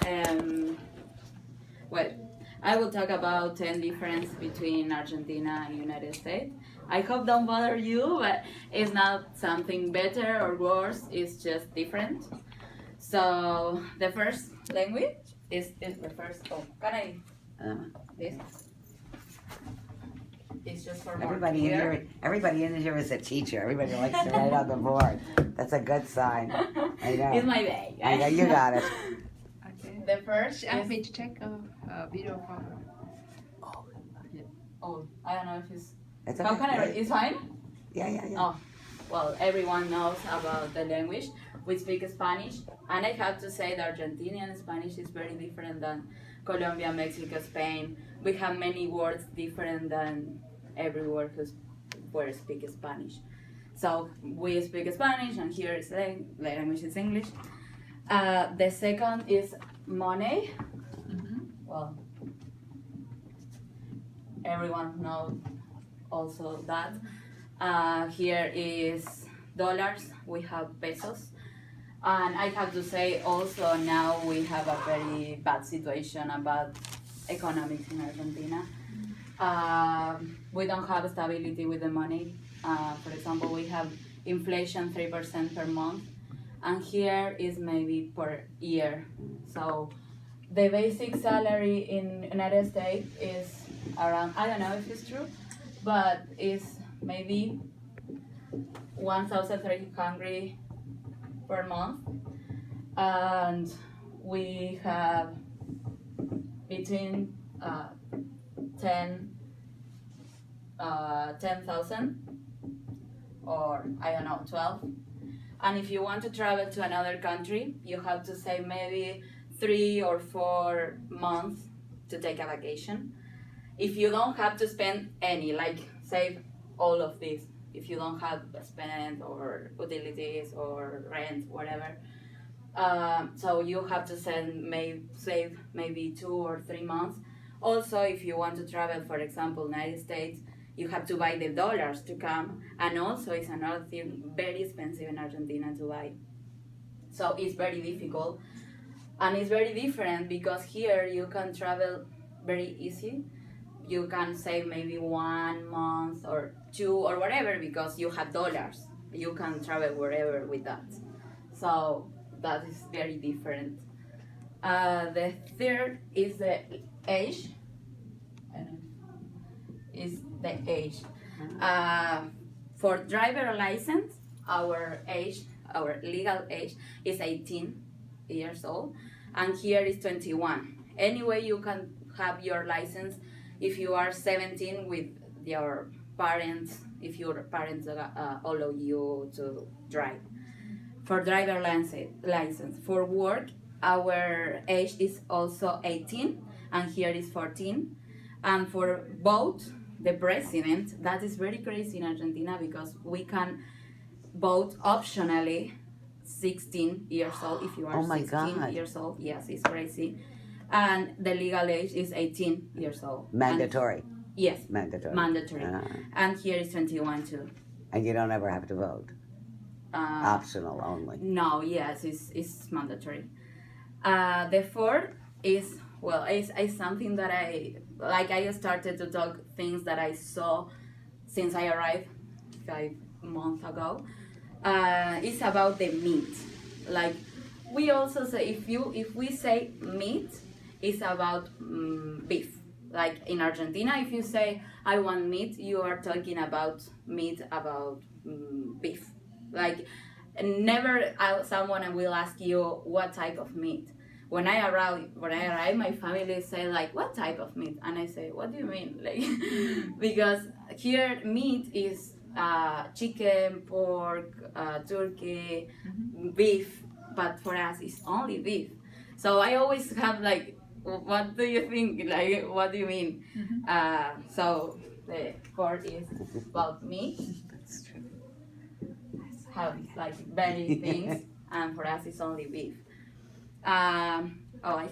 Um, well, I will talk about 10 difference between Argentina and United States. I hope don't bother you, but it's not something better or worse, it's just different. So the first language is the first, oh, can I, this? It's just for more clear. Everybody in here is a teacher. Everybody likes to write on the board. That's a good sign. I know. It's my day. I know, you got it. Okay. The first Ask me to check a video from. Oh, I don't know if it's. It's How okay. can I? It's fine. Yeah. Oh, well, everyone knows about the language. We speak Spanish, and I have to say the Argentinian Spanish is very different than Colombia, Mexico, Spain. We have many words different than everywhere where speak Spanish. So we speak Spanish, and here is the language is English. The second is money. Mm-hmm. Well, everyone knows also that. Here is dollars, we have pesos. And I have to say also now we have a very bad situation about economics in Argentina. We don't have stability with the money. For example, we have inflation 3% per month, and here is maybe per year. So the basic salary in United States is around, I don't know if it's true, but it's maybe 1,300 per month, and we have between 10,000 or I don't know 12. And if you want to travel to another country, you have to say maybe 3 or 4 months to take a vacation. If you don't have to spend any, like save all of this, if you don't have spend or utilities or rent, whatever, so you have to save maybe 2 or 3 months. Also, if you want to travel, for example, United States, you have to buy the dollars to come, and also it's another thing very expensive in Argentina to buy. So it's very difficult, and it's very different because here you can travel very easy. You can save maybe 1 month or 2 or whatever because you have dollars. You can travel wherever with that. So that is very different. The third is the age. Is the age. For driver license, our legal age is 18 years old, and here is 21. Anyway, you can have your license if you are 17 with your parents, if your parents allow you to drive. For driver license. For work, our age is also 18, and here is 14. And for vote, the president, that is very crazy in Argentina because we can vote optionally 16 years old if you are 16 years old. Yes, it's crazy. And the legal age is 18 years old. Mandatory. Yes. Mandatory. And here is 21 too. And you don't ever have to vote. Optional only. No, yes, it's mandatory. The fourth is, well, it's something that I started to talk things that I saw since I arrived 5 months ago. It's about the meat. Like we also say, if we say meat, it's about beef. Like in Argentina, if you say I want meat, you are talking about meat, about beef. Like never someone will ask you what type of meat. When I arrive, my family say like, "What type of meat?" And I say, "What do you mean?" Like, because here meat is chicken, pork, turkey, beef, but for us it's only beef. So I always have like, "What do you think? Like, what do you mean?" So the fourth is about meat. That's true. Have like very things, and for us it's only beef. I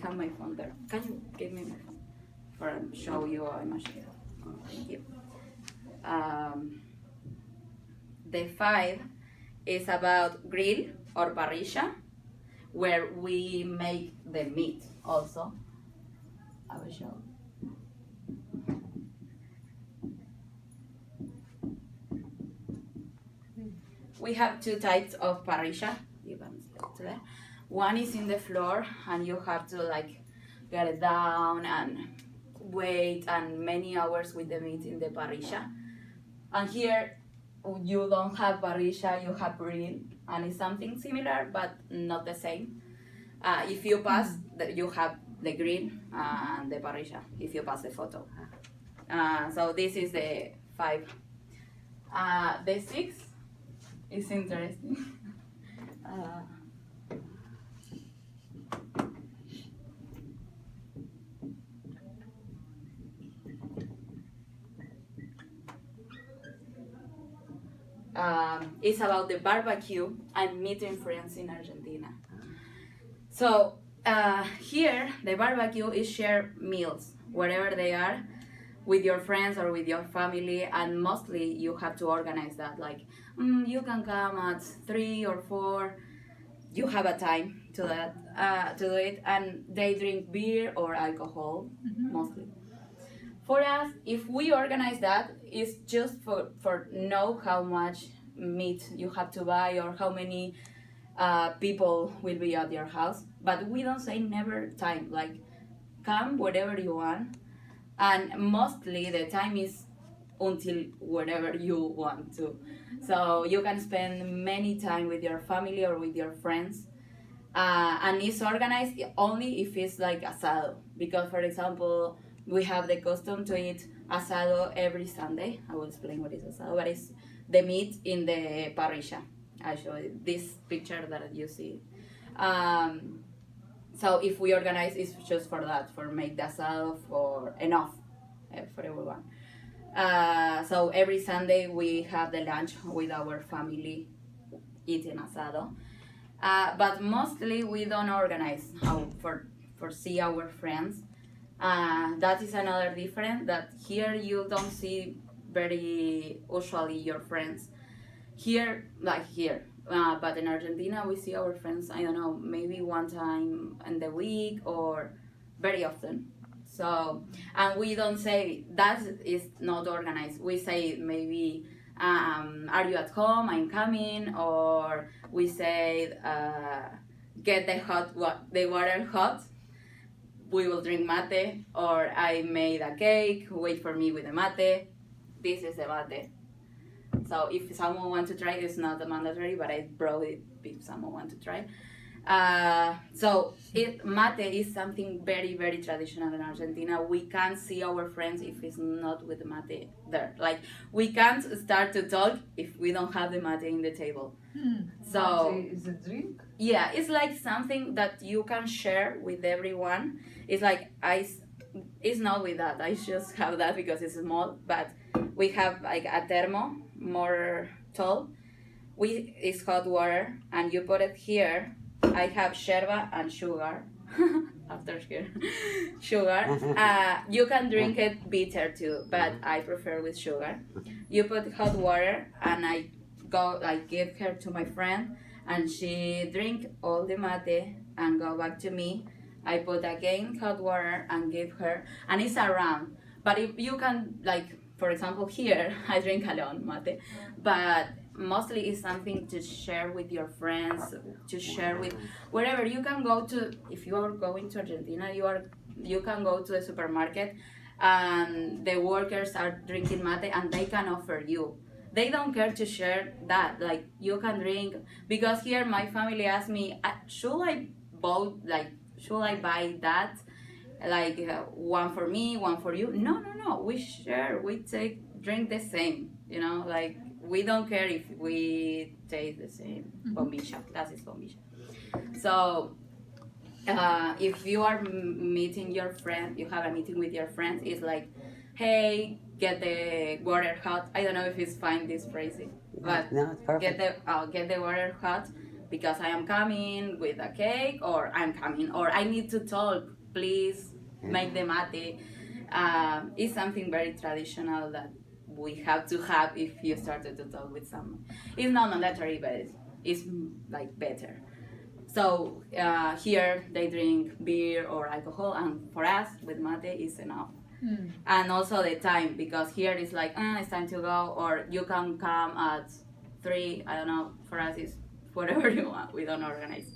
have my phone there. Can you give me my phone for show you a machine? Oh, thank you. The 5 is about grill or parrilla. where we make the meat also. I will show. We have two types of parrilla. You can see it today. One is in the floor, and you have to like get it down and wait and many hours with the meat in the parrilla. And here you don't have parrilla, you have grill, and it's something similar but not the same. If you pass, you have the grill and the parrilla. If you pass the photo. So this is the 5. The 6 is interesting. It's about the barbecue and meeting friends in Argentina. So here, the barbecue is shared meals, wherever they are, with your friends or with your family, and mostly you have to organize that. Like, you can come at 3 or 4. You have a time to that to do it, and they drink beer or alcohol mostly. For us, if we organize that, it's just for know how much meat you have to buy or how many people will be at your house. But we don't say never time. Like, come whatever you want, and mostly the time is until whatever you want to. So you can spend many time with your family or with your friends. And it's organized only if it's like asado. Because, for example, we have the custom to eat asado every Sunday. I will explain what is asado, but it's the meat in the parrilla. I show you this picture that you see. So if we organize, it's just for that, for make the asado for enough for everyone. So every Sunday we have the lunch with our family eating asado. But mostly we don't organize how for see our friends. That is another difference, that here you don't see very usually your friends. Here, like here, but in Argentina we see our friends, I don't know, maybe one time in the week or very often. So, and we don't say that is not organized. We say maybe, are you at home? I'm coming. Or we say, get the water hot. We will drink mate. Or I made a cake. Wait for me with the mate. This is the mate. So if someone wants to try, it's not mandatory, but I brought it if someone wants to try. So mate is something very, very traditional in Argentina. We can't see our friends if it's not with the mate there. Like, we can't start to talk if we don't have the mate in the table. So Mate is a drink? yeah, it's like something that you can share with everyone. It's like it's not with that. I just have that because it's small, but we have like a thermo more tall. It's hot water, and you put it here. I have yerba and sugar. After here, sugar. You can drink it bitter too, but I prefer with sugar. You put hot water, and I give her to my friend, and she drink all the mate and go back to me. I put again hot water and give her, and it's around. But if you can, like, for example, here I drink alone mate, but mostly it's something to share with your friends, to share with wherever you can go to. If you are going to Argentina, you can go to the supermarket, and the workers are drinking mate, and they can offer you. They don't care to share that. Like, you can drink, because here my family asked me, should I buy that? Like, one for me, one for you? No. We share. We drink the same. Like, we don't care if we take the same bombilla. That is bombilla. So, if you are meeting your friend, you have a meeting with your friends, it's like, hey, get the water hot. I don't know if it's fine, this phrasing, but No, it's perfect. get the water hot, because I am coming with a cake, or I'm coming, or I need to talk. Please make the mate. It's something very traditional that we have to have if you started to talk with someone. It's not mandatory, but it's like better. So here they drink beer or alcohol, and for us with mate is enough. And also the time, because here it's like it's time to go, or you can come at 3. I don't know. For us it's whatever you want. We don't organize.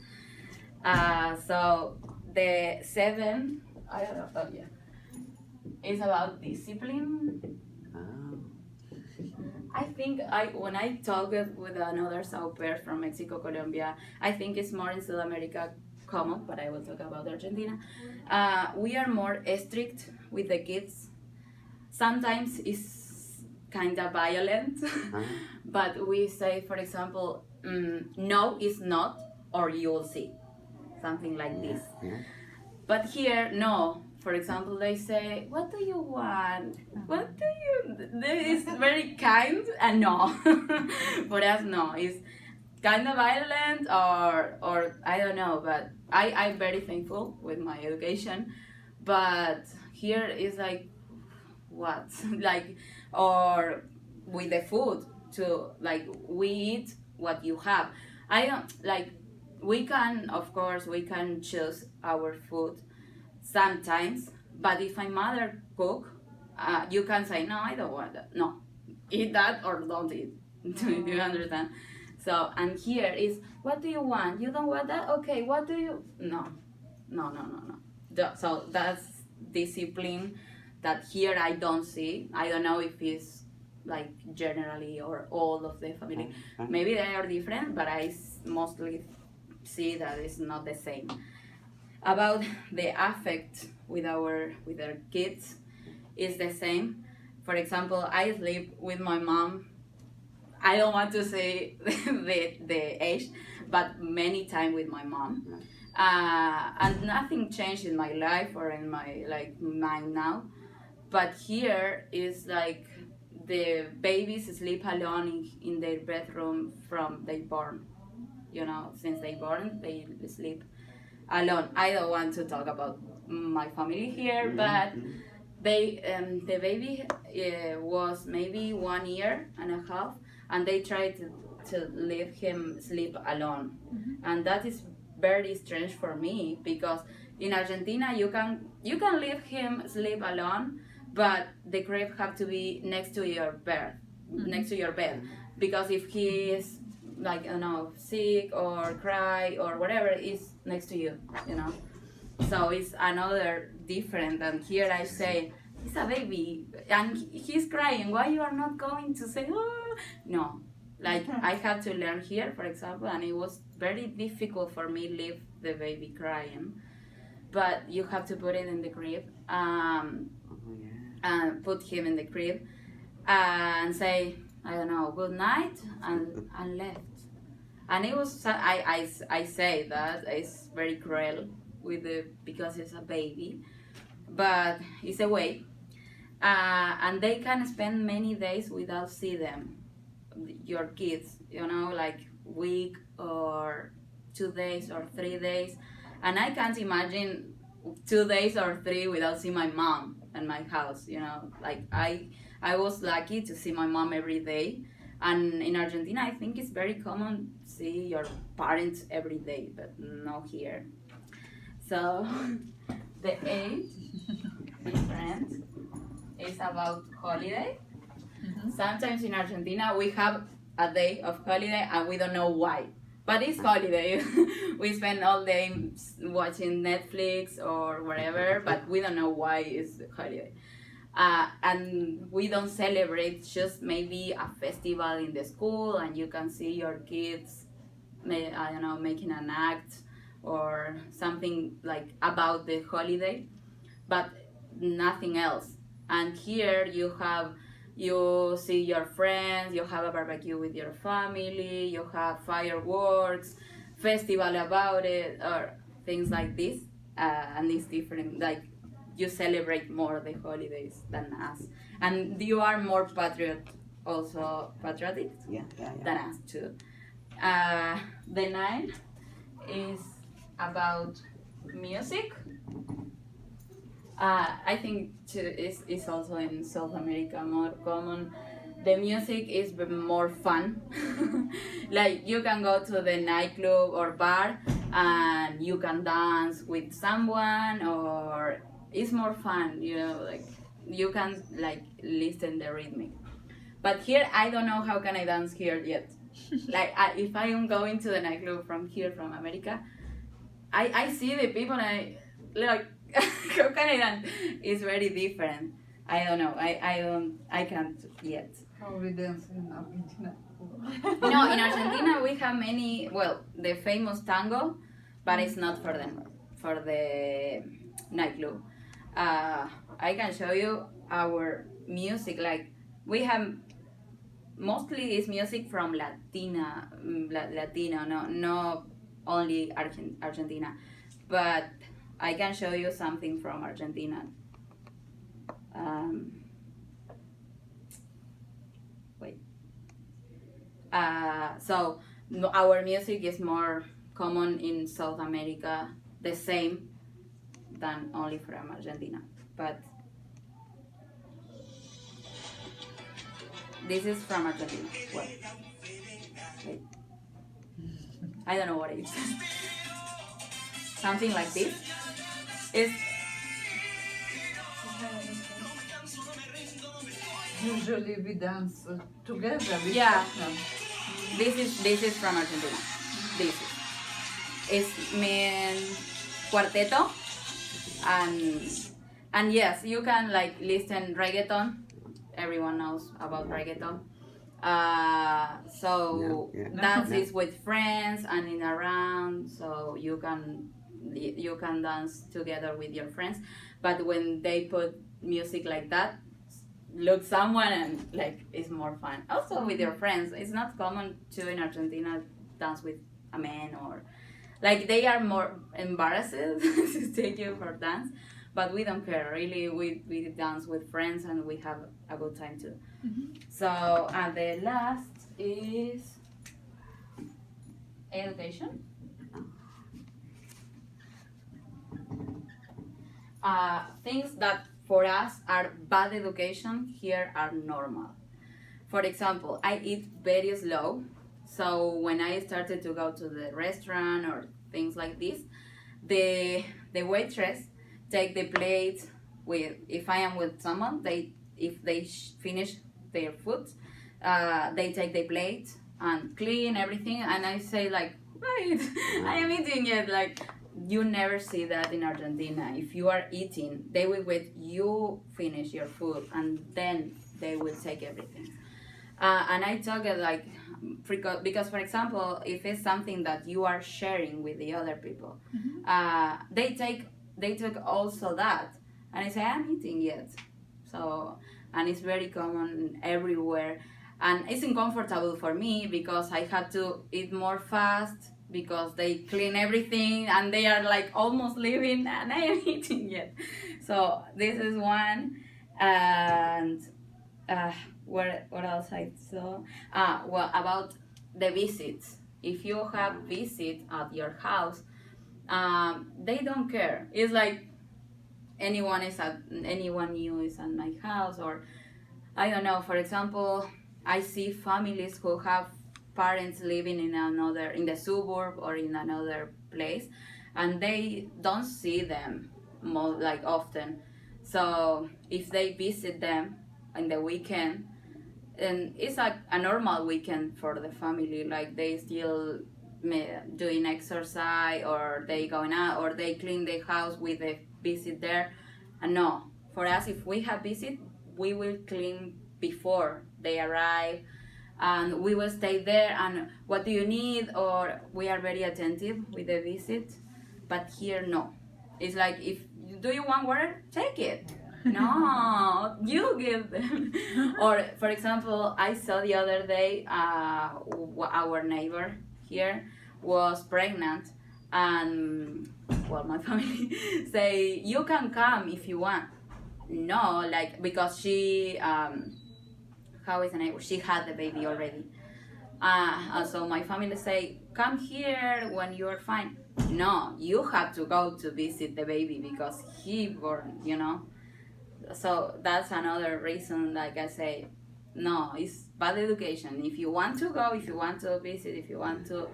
So the 7, I don't know. Oh yeah, it's about discipline. Oh. I think when I talk with another Sao pair from Mexico, Colombia, I think it's more in South America common, but I will talk about Argentina. We are more strict with the kids. Sometimes it's kind of violent, but we say, for example, no is not, or you will see, something like this. Yeah. But here, no. For example, they say, "What do you want? What do you?" It's very kind, and no. For us, no. It's kind of violent, or I don't know. But I'm very thankful with my education. But here is like, what? Like, or with the food too. Like we eat what you have. I don't like. We can, of course, we can choose our food sometimes, but if my mother cook, you can say no, I don't want that. No, eat that or don't eat. Do you understand? So, and here is, what do you want? You don't want that? Okay, what do you? No, no, no, no, no. So that's discipline that here I don't see. I don't know if it's like generally or all of the family. Maybe they are different, but I mostly see that it's not the same. About the affect with our kids is the same. For example, I sleep with my mom. I don't want to say the age, but many times with my mom, and nothing changed in my life or in my mind now. But here is like the babies sleep alone in their bedroom from they born. You know, since they born, they sleep alone. I don't want to talk about my family here, but they the baby was maybe 1.5 years, and they tried to leave him sleep alone, and that is very strange for me, because in Argentina you can leave him sleep alone, but the crib have to be next to your bed, because if he is like, I don't know, sick or cry or whatever, is next to you, you know. So it's another different. And here I say, he's a baby and he's crying. Why you are not going to say, oh? No, like I had to learn here, for example, and it was very difficult for me leave the baby crying. But you have to put it in the crib, and put him in the crib, and say, I don't know, good night, and left. And it was, I say that it's very cruel because it's a baby, but it's a way. And they can spend many days without see them, your kids, you know, like week or 2 days or 3 days. And I can't imagine 2 days or 3 without seeing my mom in my house, you know. Like I was lucky to see my mom every day. And in Argentina, I think it's very common to see your parents every day, but not here. So the 8th different is about holiday. Sometimes in Argentina we have a day of holiday and we don't know why, but it's holiday. We spend all day watching Netflix or whatever, but we don't know why it's holiday. And we don't celebrate, just maybe a festival in the school, and you can see your kids, I don't know, making an act or something like about the holiday, but nothing else. And here you see your friends, you have a barbecue with your family, you have fireworks, festival about it, or things like this, and it's different. Like, you celebrate more the holidays than us, and you are more patriotic than us too. The 9th is about music. I think it's also in South America more common. The music is more fun. Like, you can go to the nightclub or bar and you can dance with someone, or it's more fun, like you can like listen the rhythm. But here I don't know how can I dance here yet. Like if I am going to the nightclub from here from America, I see the people and I like how can I dance? It's very different. I don't know. I can't yet. How we dance in Argentina. No, in Argentina we have many. Well, the famous tango, but it's not for the nightclub. I can show you our music. Like we have mostly is music from Latino. No only Argentina, but I can show you something from Argentina. Um, wait. So our music is more common in South America, the same than only from Argentina. But this is from Argentina. Well, wait. I don't know what it is. Something like this. It's Usually we dance together with Yeah. partner. this is from Argentina. This is mean cuarteto, and yes, you can like listen reggaeton. Everyone knows about reggaeton. So Yeah, yeah. dance Yeah. is with friends and in around, so you can dance together with your friends. But when they put music like that, look someone and like it's more fun. Also with your friends, it's not common to in Argentina dance with a man, or like they are more embarrassed to take you for dance, but we don't care really. We dance with friends and we have a good time too. So the last is education. Things that for us are bad education here are normal. For example, I eat very slow, so when I started to go to the restaurant or things like this, the waitress take the plate with, if I am with someone, if they finish their food, they take the plate and clean everything, and I say like, wait, I am eating it. Like you never see that in Argentina. If you are eating, they will wait you finish your food and then they will take everything. And I talk it like because for example, if it's something that you are sharing with the other people, they took also that, and I say I'm eating yet. So, and it's very common everywhere, and it's uncomfortable for me because I have to eat more fast because they clean everything and they are like almost leaving and I am eating yet. So this is one. And what else I saw? Well, about the visits. If you have visit at your house, they don't care. It's like anyone new is at my house, or I don't know. For example, I see families who have parents living in the suburb or in another place, and they don't see them more like often. So if they visit them in the weekend, and it's like a normal weekend for the family, like they still doing exercise, or they going out, or they clean the house with a visit there. And no, for us, if we have visit, we will clean before they arrive, and we will stay there and what do you need, or we are very attentive with the visit. But here no, it's like, if do you want water, take it. No, you give them. Or for example, I saw the other day our neighbor here was pregnant, and well, my family say you can come if you want. No, like because she how is the neighbor, she had the baby already. So my family say, come here when you are fine. No, you have to go to visit the baby because he born. So that's another reason, like I say, no, it's bad education. If you want to go, if you want to visit, if you want to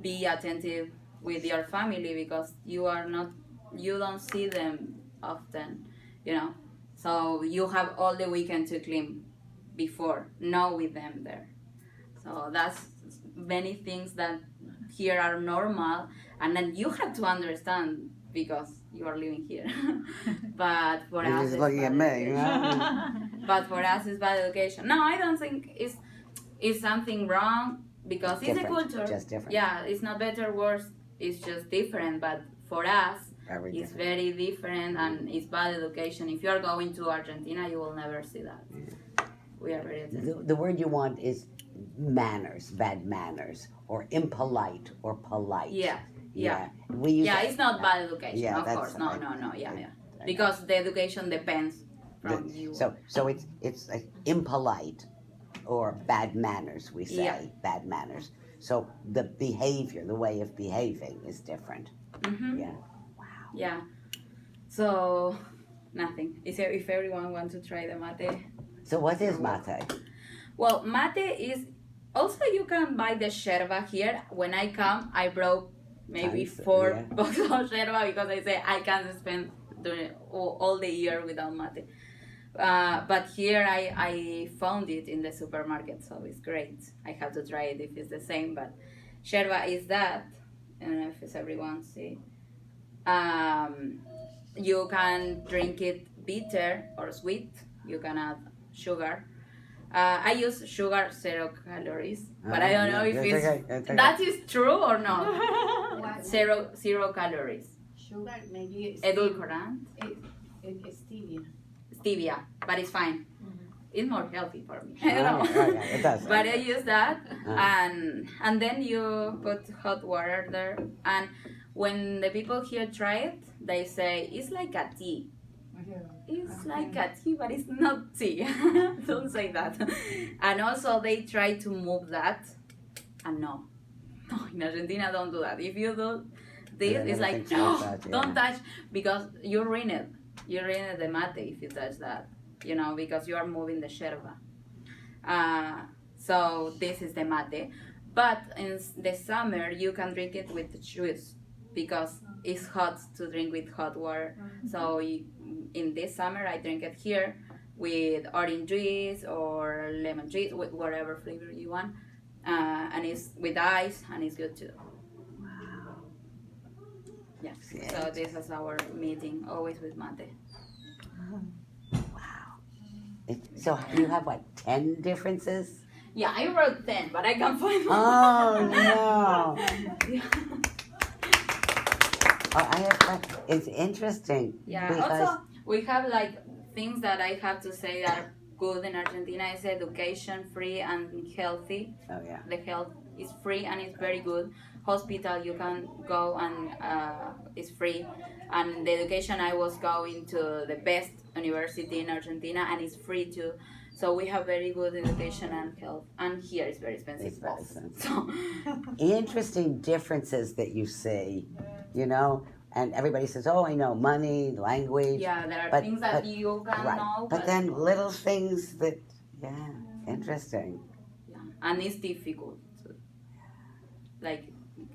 be attentive with your family because you don't see them often, you know. So you have all the weekend to clean before, not with them there. So that's many things that here are normal, and then you have to understand because you are living here. But for You're us, just it's looking at bad me, education. But for us, it's bad education. No, I don't think it's something wrong because it's a Different, culture. just different. Yeah, it's not better, worse. It's just different. But for us, Very it's different. very different, and it's bad education. If you are going to Argentina, you will never see that. We are very attentive. The word you want is manners, bad manners, or impolite, or polite. Yeah, yeah. We use Yeah, that- it's not bad education, Yeah, of that's- course. No, I- no, no. Yeah, I- yeah. I know. Because the education depends from you. So it's like impolite or bad manners. We say Yeah. bad manners. So the behavior, the way of behaving, is different. Mm-hmm. Yeah. Yeah. So nothing. If everyone wants to try the mate. So what is mate? Well, mate is also you can buy the yerba here. When I come, I brought maybe Tons, 4 yeah. boxes of yerba because I say I can't spend during all the year without mate. But here I found it in the supermarket, so it's great. I have to try it if it's the same. But yerba is that. I don't know if it's everyone see. You can drink it bitter or sweet. You can add sugar. I use sugar 0 calories, but I don't know if it's it's okay, it's okay. that is true or not. What? Zero calories. Sugar, maybe Edulcorant, stevia. stevia, but it's fine. It's more healthy for me. I Oh, don't know. okay, it does. But I use that, Ah. and then you put hot water there. And when the people here try it, they say it's like a tea. It's like a tea, but it's not tea. Don't say that. And also they try to move that, and no, in Argentina don't do that. If you do this, Yeah, it's like everything's no, like that, yeah. don't touch because you ruin it. You ruin the mate if you touch that, because you are moving the yerba. So this is the mate, but in the summer you can drink it with the juice because it's hot to drink with hot water. So in this summer I drink it here with orange juice or lemon juice, with whatever flavor you want, and it's with ice and it's good too. Yeah. So this is our meeting, always with mate. So you have what, 10 differences? Yeah, I wrote 10, but I can't find one. Oh no! Yeah. Oh, I have. It's interesting. Yeah. Because Also, we have like things that I have to say that are good in Argentina is education, free and healthy. oh yeah. The health is free and it's very good. Hospital you can go and it's free. And the education I was going to the best university in Argentina and it's free too. So we have very good education and health. And here it's very expensive. It's very also. expensive. So Interesting differences that you see, and everybody says, "Oh, I know money, language." yeah, there are But- things that but- you can Right. know, But then little things that, yeah, interesting. yeah. And it's difficult to like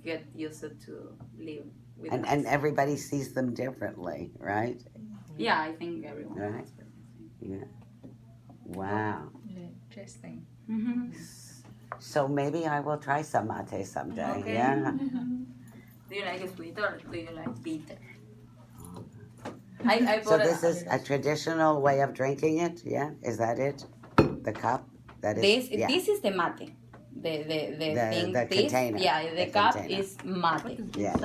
get used to live with And us. and everybody sees them differently, right? Yeah, I think everyone Right. has Yeah. Wow. Interesting. mm-hmm. So maybe I will try some mate someday. Okay. Yeah. Do you like it sweet or do you like bitter? I So put this is a traditional way of drinking it. Yeah. Is that it? The cup. That is. this yeah. this is the mate. The thing The this container. yeah the The cup container. is mate. Yeah.